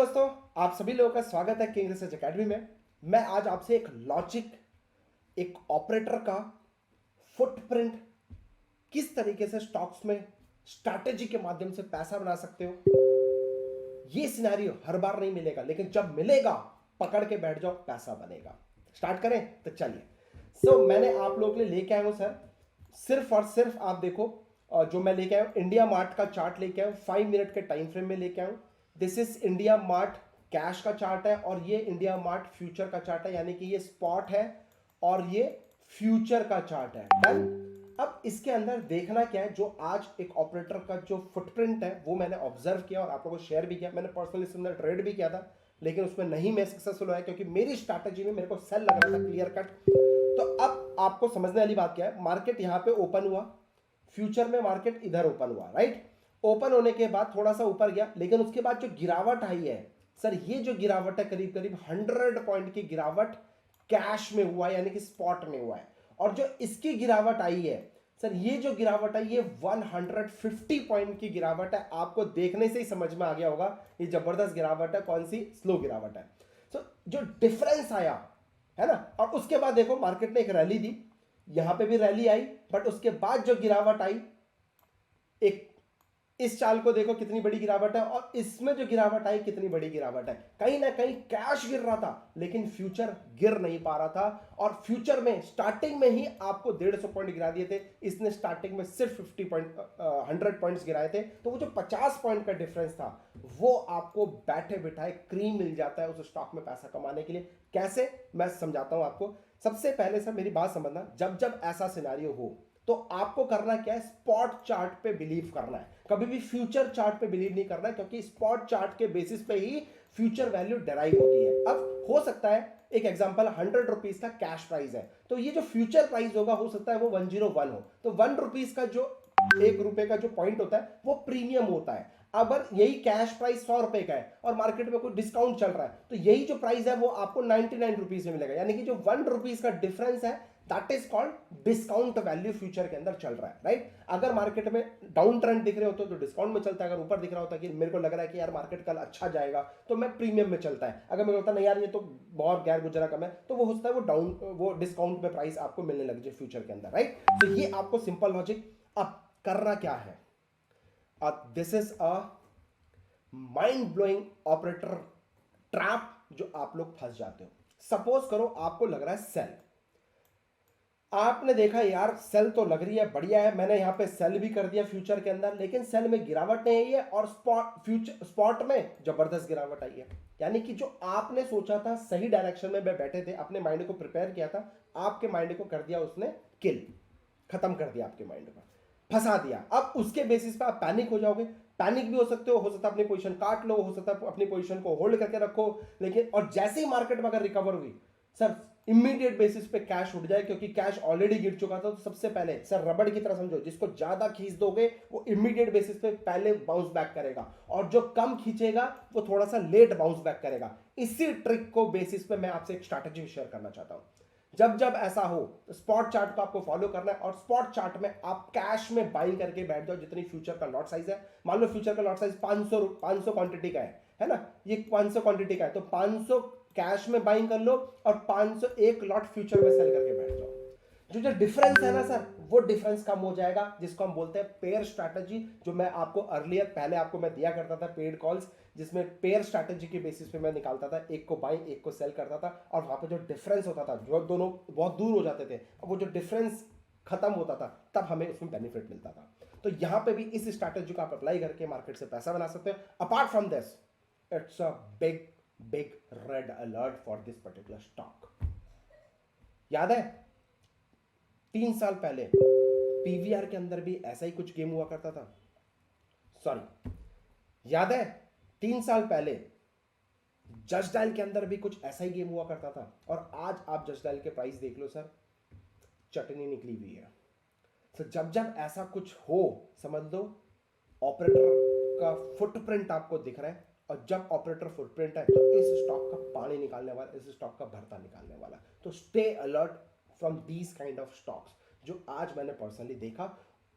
दोस्तों, आप सभी लोगों का स्वागत है किंग रिसर्च एकेडमी में। मैं आज आपसे एक लॉजिक, एक ऑपरेटर का फुटप्रिंट, किस तरीके से स्टॉक्स में स्ट्रैटेजी के माध्यम से पैसा बना सकते हो, ये सिनेरियो हर बार नहीं मिलेगा, लेकिन जब मिलेगा पकड़ के बैठ जाओ, पैसा बनेगा। स्टार्ट करें तो चलिए। मैंने आप लोगों के लिए लेके आया हूं सर, सिर्फ और सिर्फ आप देखो, जो मैं लेके आया हूं इंडिया मार्ट का चार्ट लेके आया हूं, 5 मिनट के टाइम फ्रेम में लेके आया हूं। This is India mart cash का चार्ट है और ये इंडिया मार्ट फ्यूचर का चार्ट है, यानी कि ये स्पॉट है और ये फ्यूचर का चार्ट है। डन। अब इसके अंदर देखना क्या है, जो आज एक ऑपरेटर का जो फुटप्रिंट है वो मैंने ऑब्जर्व किया और आप लोगों को शेयर भी किया। मैंने पर्सनली इसके अंदर ट्रेड भी किया था, लेकिन उसमें नहीं मैं सक्सेसफुल हुआ क्योंकि मेरी स्ट्रैटेजी में मेरे को सेल लग रहा था क्लियर कट। तो अब आपको समझने वाली बात क्या है, मार्केट यहां पे ओपन हुआ, फ्यूचर में मार्केट इधर ओपन हुआ, राइट। ओपन होने के बाद थोड़ा सा ऊपर गया, लेकिन उसके बाद जो गिरावट आई है सर, ये जो गिरावट है करीब करीब 100 पॉइंट की गिरावट कैश में हुआ है, यानी कि स्पॉट में हुआ है। और जो इसकी गिरावट आई है सर, ये जो गिरावट है ये 150 पॉइंट की गिरावट है। आपको देखने से ही समझ में आ गया होगा ये जबरदस्त गिरावट है, कौन सी स्लो गिरावट है। तो जो डिफरेंस आया है ना, और उसके बाद देखो मार्केट ने एक रैली दी, यहां पे भी रैली आई, बट उसके बाद जो गिरावट आई, एक इस चाल को देखो कितनी बड़ी गिरावट है, और इसमें जो गिरावट आई कितनी बड़ी गिरावट है। कहीं ना कहीं कैश गिर रहा था लेकिन फ्यूचर गिर नहीं पा रहा था, और फ्यूचर में स्टार्टिंग में ही आपको 150 पॉइंट गिरा दिए थे, इसने स्टार्टिंग में सिर्फ 100 पॉइंट्स गिराए थे। तो वो जो 50 पॉइंट का डिफरेंस था वो आपको बैठे बिठाए क्रीम मिल जाता है उस स्टॉक में पैसा कमाने के लिए। कैसे, मैं समझाता हूं आपको। सबसे पहले सर मेरी बात समझना, जब जब ऐसा सिनेरियो हो तो आपको करना क्या है, स्पॉट चार्ट पे बिलीव करना है, कभी भी फ्यूचर चार्ट पे बिलीव नहीं करना है, क्योंकि स्पॉट चार्ट के बेसिस पे ही फ्यूचर वैल्यू डिराइव होती है। अब हो सकता है एक एग्जांपल 100 रुपीज का कैश प्राइस है, तो ये जो फ्यूचर प्राइस होगा हो सकता है वो 101 हो, तो 1 रुपीज का जो 1 रुपए का जो पॉइंट होता है वो प्रीमियम होता है। अगर यही कैश प्राइस 100 रुपए का है और मार्केट में कोई डिस्काउंट चल रहा है, तो यही जो प्राइस है वो आपको 99 रुपीज में मिलेगा, यानी कि जो 1 रुपीज का डिफरेंस है that is called discount value future के अंदर चल रहा है, राइट। अगर मार्केट में डाउन ट्रेंड दिख रहे होते तो डिस्काउंट में चलता है, अगर ऊपर दिख रहा होता कि मेरे को लग रहा है कि यार मार्केट कल अच्छा जाएगा तो मैं प्रीमियम में चलता है। अगर मेरे को लगता नहीं यार ये तो बहुत गैर गुजरा कम है, तो वो हो सकता है वो डिस्काउंट में प्राइस आपको मिलने लग जाए फ्यूचर के अंदर, राइट। तो ये आपको सिंपल लॉजिक। अब करना क्या है, this is a mind blowing operator trap जो आप लोग फंस जाते हो। सपोज करो आपको लग रहा है सेल, आपने देखा यार सेल तो लग रही है, बढ़िया है, मैंने यहां पे सेल भी कर दिया फ्यूचर के अंदर, लेकिन सेल में गिरावट नहीं आई है और स्पॉट में जबरदस्त गिरावट आई है। यानी कि जो आपने सोचा था सही डायरेक्शन में बैठे थे, अपने माइंड को प्रिपेयर किया था, आपके माइंड को कर दिया उसने किल, खत्म कर दिया, आपके माइंड को फंसा दिया। अब उसके बेसिस पे आप पैनिक हो जाओगे। पैनिक भी हो सकते हो सकता है अपनी पोजीशन काट लो, हो सकता है अपनी पोजीशन को होल्ड करके रखो, लेकिन और जैसे ही मार्केट में अगर रिकवर हुई सर, इमीडिएट बेसिस पे कैश उठ जाए, क्योंकि कैश ऑलरेडी गिर चुका था। तो सबसे पहले सर रबड़ की तरह समझो, जिसको ज्यादा खींच दोगे वो इमीडिएट बेसिस पे पहले बाउंस बैक करेगा, और जो कम खींचेगा वो थोड़ा सा लेट बाउंस बैक करेगा। इसी ट्रिक को बेसिस पे मैं आपसे एक स्ट्रैटेजी शेयर करना चाहता हूं। जब जब ऐसा हो तो स्पॉट चार्ट को आपको फॉलो करना है, और स्पॉट चार्ट में आप कैश में बाइंग करके बैठ जाओ जितनी फ्यूचर का लॉट साइज है। मान लो फ्यूचर का लॉट साइज 500 क्वांटिटी का है ना, ये 500 क्वांटिटी का है, तो 500 कैश में बाइंग कर लो और 501 लॉट फ्यूचर में सेल करके बैठ जाओ। जो डिफरेंस है ना सर, वो डिफरेंस कम हो जाएगा, जिसको हम बोलते हैं पेयर स्ट्रैटेजी, जो मैं आपको अर्लियर पहले आपको मैं दिया करता था पेड कॉल्स, जिसमें पेयर स्ट्रैटेजी के बेसिस पे मैं निकालता था, एक को बाई एक को सेल करता था, और वहां पे जो डिफरेंस होता था, जो दोनों बहुत दूर हो जाते थे, अब वो जो डिफरेंस खत्म होता था तब हमें उसमें बेनिफिट मिलता था। तो यहां पे भी इस स्ट्रैटेजी को आप अप्लाई करके मार्केट से पैसा बना सकते हो। Apart from this, it's a big big red alert for this particular stock. याद है 3 साल पहले पीवीआर के अंदर भी ऐसा ही कुछ गेम हुआ करता था। सॉरी, याद है 3 साल पहले जज डायल के अंदर भी कुछ ऐसा ही गेम हुआ करता था, और आज आप जज डायल के प्राइस देख लो सर, चटनी निकली हुई है। तो जब जब ऐसा कुछ हो समझ लो ऑपरेटर का फुटप्रिंट आपको दिख रहा है, और जब ऑपरेटर फुटप्रिंट है तो इस स्टॉक का पानी निकालने वाला, इस स्टॉक का भरता निकालने वाला। तो stay alert from these kind of stocks, जो आज मैंने पर्सनली देखा।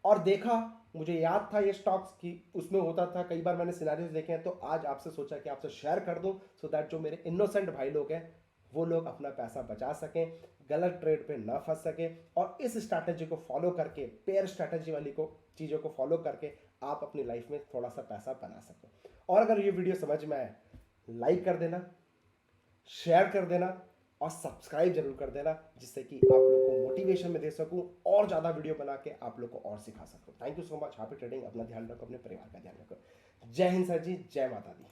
और देखा, मुझे याद था ये स्टॉक्स की उसमें होता था, कई बार मैंने सिनारियोज देखे हैं, तो आज आपसे सोचा कि आपसे शेयर कर दूं सो दैट जो मेरे इनोसेंट भाई लोग हैं वो लोग अपना पैसा बचा सकें, गलत ट्रेड पे ना फंस सके, और इस स्ट्रैटेजी को फॉलो करके, पेयर स्ट्रैटेजी वाली को चीज़ों को फॉलो करके आप अपनी लाइफ में थोड़ा सा पैसा बना सकें। और अगर ये वीडियो समझ में आए, लाइक कर देना, शेयर कर देना और सब्सक्राइब जरूर कर देना, जिससे कि आप लोग को मोटिवेशन में दे सकूं और ज़्यादा वीडियो बना के आप लोग को और सिखा सकूं। Thank you so much. Happy trading. अपना ध्यान रखो, अपने परिवार का ध्यान रखो। जय हिंद सर जी, जय माता दी।